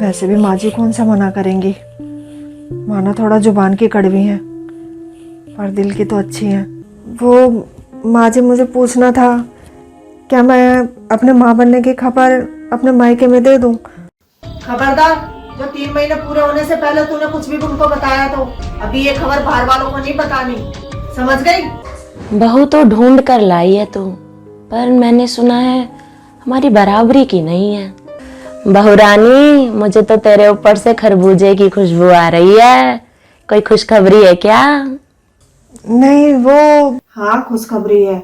वैसे भी माँ जी कौन सा मना करेंगी। माना थोड़ा जुबान की कड़वी है पर दिल की तो अच्छी है। वो माँ जी मुझे पूछना था, क्या मैं अपने माँ बनने की खबर अपने मायके में दे दूँ? खबरदार, जो 3 महीने पूरे होने से पहले तूने कुछ भी उनको बताया तो अभी ये खबर बाहर वालों को नहीं बतानी, समझ गई? बहू तो ढूंढ कर लाई है तू, पर मैंने सुना है हमारी बराबरी की नहीं है। बहू रानी, मुझे तो तेरे ऊपर से खरबूजे की खुशबू आ रही है। कोई खुशखबरी है क्या? नहीं वो हाँ, खुशखबरी है।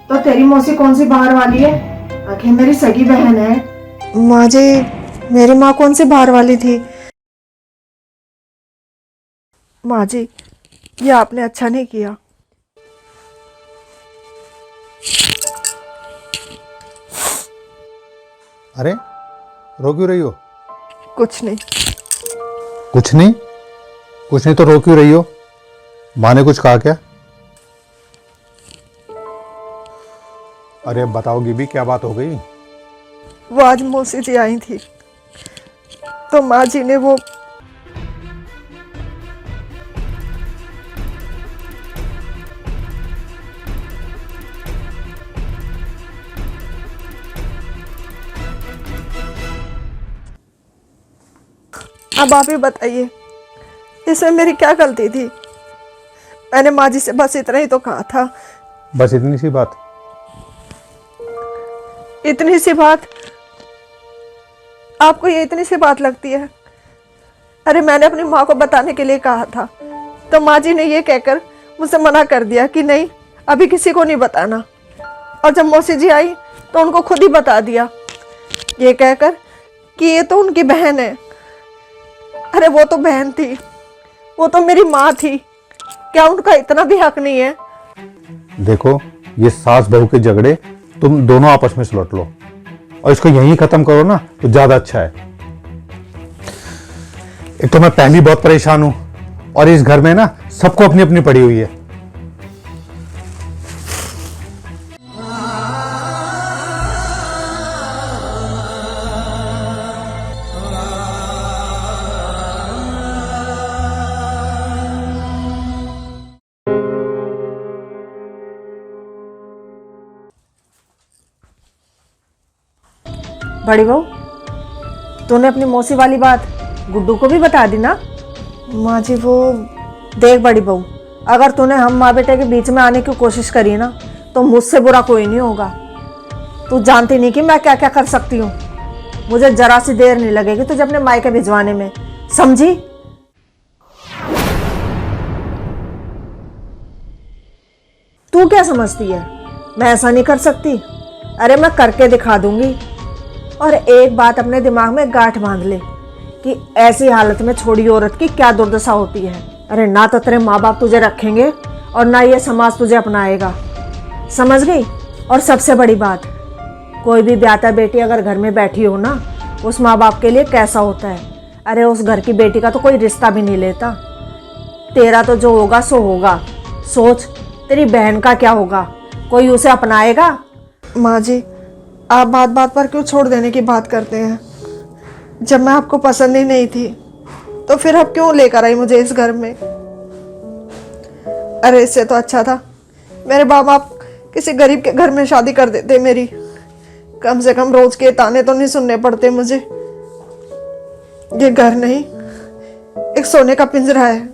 तो तेरी मौसी कौन सी बाहर वाली है? आखिर मेरी सगी बहन है। माँ जी, मेरी माँ कौन सी बाहर वाली थी? माँ जी, ये आपने अच्छा नहीं किया। अरे रो क्यों रही हो? कुछ नहीं। कुछ नहीं? कुछ नहीं तो रो क्यों रही हो? माँ ने कुछ कहा क्या? अरे अब बताओगी भी, क्या बात हो गई? वो आज मौसी जी आई थी तो माँ जी ने वो अब आप ही बताइए, इसमें मेरी क्या गलती थी? मैंने माँ जी से बस इतना ही तो कहा था। बस इतनी सी बात? इतनी सी बात? आपको ये इतनी सी बात लगती है? अरे मैंने अपनी माँ को बताने के लिए कहा था तो माँ जी ने ये कहकर मुझसे मना कर दिया कि नहीं, अभी किसी को नहीं बताना। और जब मौसी जी आई तो उनको खुद ही बता दिया, ये कहकर कि ये तो उनकी बहन है। अरे वो तो बहन थी, वो तो मेरी माँ थी, क्या उनका इतना भी हक नहीं है? देखो, ये सास बहू के झगड़े तुम दोनों आपस में सुलट लो और इसको यहीं खत्म करो ना तो ज्यादा अच्छा है। एक तो मैं पहली बहुत परेशान हूं और इस घर में ना सबको अपनी अपनी पड़ी हुई है। बड़ी बहू, तूने अपनी मौसी वाली बात गुड्डू को भी बता दी ना? माँ जी वो देख बड़ी बहू, अगर तूने हम माँ बेटे के बीच में आने की कोशिश करी ना तो मुझसे बुरा कोई नहीं होगा। तू जानती नहीं कि मैं क्या क्या कर सकती हूँ। मुझे जरा सी देर नहीं लगेगी तुझे अपने मायके भिजवाने में, समझी? तू क्या समझती है मैं ऐसा नहीं कर सकती? अरे मैं करके दिखा दूंगी। और एक बात अपने दिमाग में गांठ बांध ले कि ऐसी हालत में छोड़ी औरत की क्या दुर्दशा होती है। अरे ना तो तेरे माँ बाप तुझे रखेंगे और ना ये समाज तुझे अपनाएगा, समझ गई? और सबसे बड़ी बात, कोई भी ब्याता बेटी अगर घर में बैठी हो ना, उस माँ बाप के लिए कैसा होता है। अरे उस घर की बेटी का तो कोई रिश्ता भी नहीं लेता। तेरा तो जो होगा सो होगा। सोच, तेरी बहन का क्या होगा? कोई उसे अपनाएगा? माँ जी, आप बात बात पर क्यों छोड़ देने की बात करते हैं? जब मैं आपको पसंद ही नहीं थी तो फिर आप क्यों लेकर आई मुझे इस घर में? अरे इससे तो अच्छा था मेरे माँ बाप किसी गरीब के घर में शादी कर देते मेरी। कम से कम रोज के ताने तो नहीं सुनने पड़ते मुझे। ये घर नहीं, एक सोने का पिंजरा है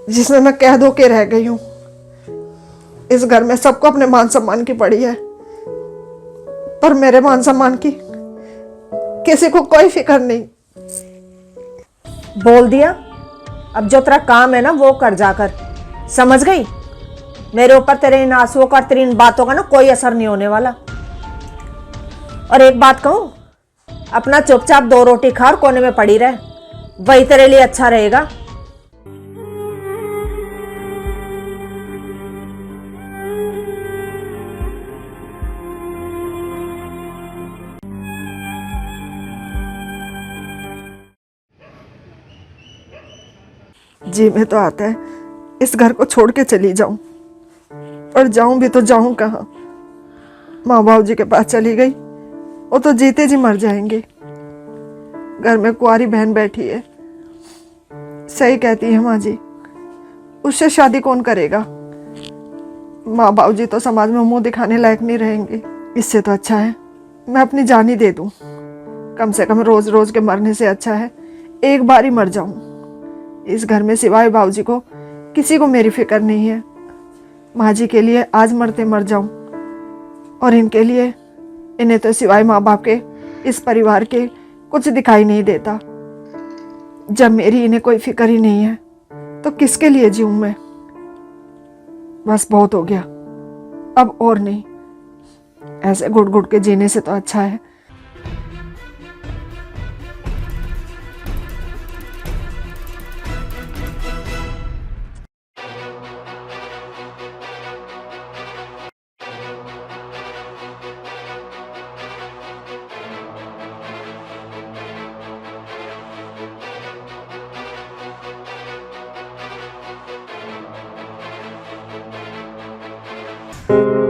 जिसमें मैं कैद होके रह गई हूँ। इस घर में सबको अपने मान सम्मान की पड़ी है पर मेरे मान सम्मान की किसी को कोई फिक्र नहीं। बोल दिया, अब जो तेरा काम है ना वो कर जाकर, समझ गई? मेरे ऊपर तेरे इन आंसुओं का, तेरी इन बातों का ना कोई असर नहीं होने वाला। और एक बात कहूं, अपना चुपचाप 2 रोटी खा और कोने में पड़ी रह, वही तेरे लिए अच्छा रहेगा। जी में तो आता है इस घर को छोड़ के चली जाऊं, पर जाऊं भी तो जाऊं कहाँ? माँ बाबू जी के पास चली गई, वो तो जीते जी मर जाएंगे। घर में कुंवारी बहन बैठी है। सही कहती है माँ जी, उससे शादी कौन करेगा? माँ बाबू जी तो समाज में मुंह दिखाने लायक नहीं रहेंगे। इससे तो अच्छा है मैं अपनी जान ही दे दूं। कम से कम रोज रोज के मरने से अच्छा है एक बार ही मर जाऊं। इस घर में सिवाय बाबू जी को किसी को मेरी फिक्र नहीं है। माँ जी के लिए आज मरते मर जाऊं, और इनके लिए, इन्हें तो सिवाय माँ बाप के, इस परिवार के कुछ दिखाई नहीं देता। जब मेरी इन्हें कोई फिक्र ही नहीं है तो किसके लिए जीऊं मैं? बस बहुत हो गया, अब और नहीं। ऐसे घुट घुट के जीने से तो अच्छा है है।